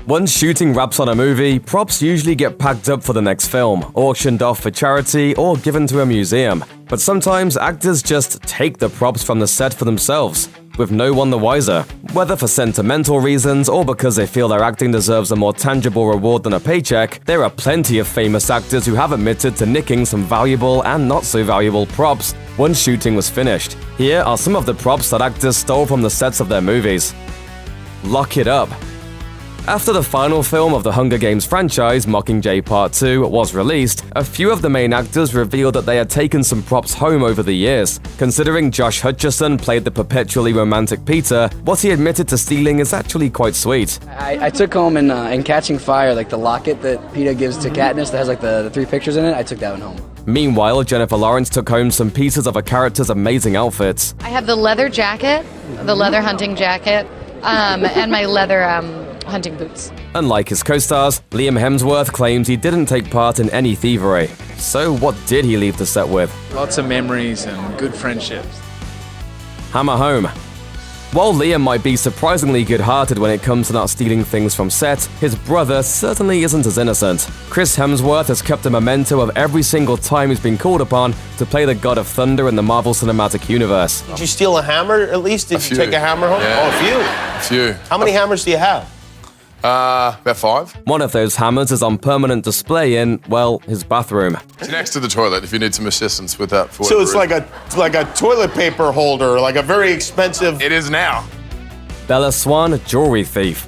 Once shooting wraps on a movie, props usually get packed up for the next film, auctioned off for charity, or given to a museum. But sometimes actors just take the props from the set for themselves, with no one the wiser. Whether for sentimental reasons or because they feel their acting deserves a more tangible reward than a paycheck, there are plenty of famous actors who have admitted to nicking some valuable and not so valuable props once shooting was finished. Here are some of the props that actors stole from the sets of their movies. Lock It Up. After the final film of the Hunger Games franchise, Mockingjay Part 2, was released, a few of the main actors revealed that they had taken some props home over the years. Considering Josh Hutcherson played the perpetually romantic Peter, what he admitted to stealing is actually quite sweet. I took home in Catching Fire, like the locket that Peter gives to Katniss that has like the 3 pictures in it. I took that one home. Meanwhile, Jennifer Lawrence took home some pieces of a character's amazing outfits. I have the leather jacket, the leather hunting jacket, and my leather hunting boots. Unlike his co-stars, Liam Hemsworth claims he didn't take part in any thievery. So what did he leave the set with? Lots of memories and good friendships. Hammer home. While Liam might be surprisingly good-hearted when it comes to not stealing things from set, his brother certainly isn't as innocent. Chris Hemsworth has kept a memento of every single time he's been called upon to play the God of Thunder in the Marvel Cinematic Universe. Did you steal a hammer at least? Did you take a hammer home? Yeah. Oh, A few. How many hammers do you have? About 5. One of those hammers is on permanent display in, well, his bathroom. It's next to the toilet if you need some assistance with that. So it's like a toilet paper holder, like a very expensive... It is now. Bella Swan, jewelry thief.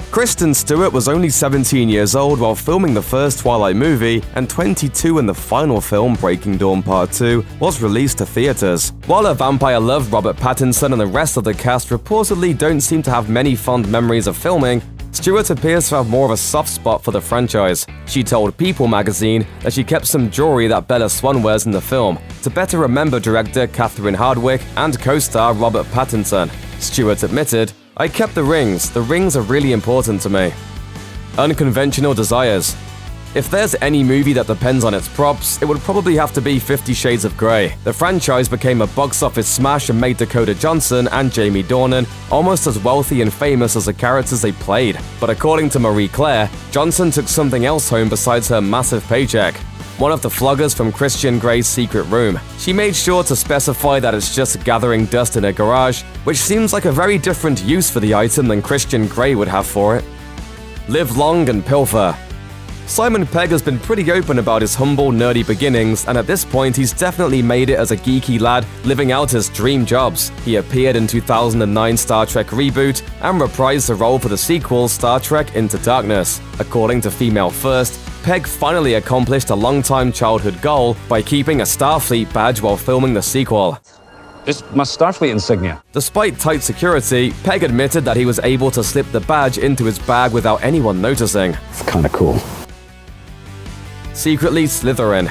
Kristen Stewart was only 17 years old while filming the first Twilight movie, and 22 when the final film, Breaking Dawn Part 2, was released to theaters. While her vampire love, Robert Pattinson, and the rest of the cast reportedly don't seem to have many fond memories of filming, Stewart appears to have more of a soft spot for the franchise. She told People magazine that she kept some jewelry that Bella Swan wears in the film to better remember director Catherine Hardwicke and co-star Robert Pattinson. Stewart admitted, "I kept the rings. The rings are really important to me." Unconventional desires. If there's any movie that depends on its props, it would probably have to be 50 Shades of Grey. The franchise became a box office smash and made Dakota Johnson and Jamie Dornan almost as wealthy and famous as the characters they played. But according to Marie Claire, Johnson took something else home besides her massive paycheck. One of the floggers from Christian Grey's secret room. She made sure to specify that it's just gathering dust in her garage, which seems like a very different use for the item than Christian Grey would have for it. Live long and pilfer. Simon Pegg has been pretty open about his humble, nerdy beginnings, and at this point he's definitely made it as a geeky lad living out his dream jobs. He appeared in 2009 Star Trek reboot and reprised the role for the sequel Star Trek Into Darkness. According to Female First, Pegg finally accomplished a long-time childhood goal by keeping a Starfleet badge while filming the sequel. It's my Starfleet insignia. Despite tight security, Pegg admitted that he was able to slip the badge into his bag without anyone noticing. It's kind of cool. Secretly Slytherin.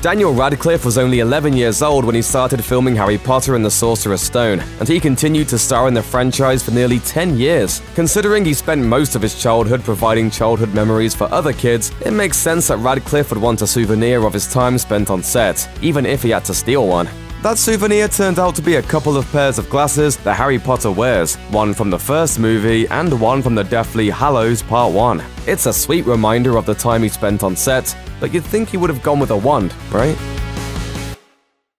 Daniel Radcliffe was only 11 years old when he started filming Harry Potter and the Sorcerer's Stone, and he continued to star in the franchise for nearly 10 years. Considering he spent most of his childhood providing childhood memories for other kids, it makes sense that Radcliffe would want a souvenir of his time spent on set, even if he had to steal one. That souvenir turned out to be a couple of pairs of glasses that Harry Potter wears, one from the first movie and one from the Deathly Hallows Part 1. It's a sweet reminder of the time he spent on set, but you'd think he would have gone with a wand, right?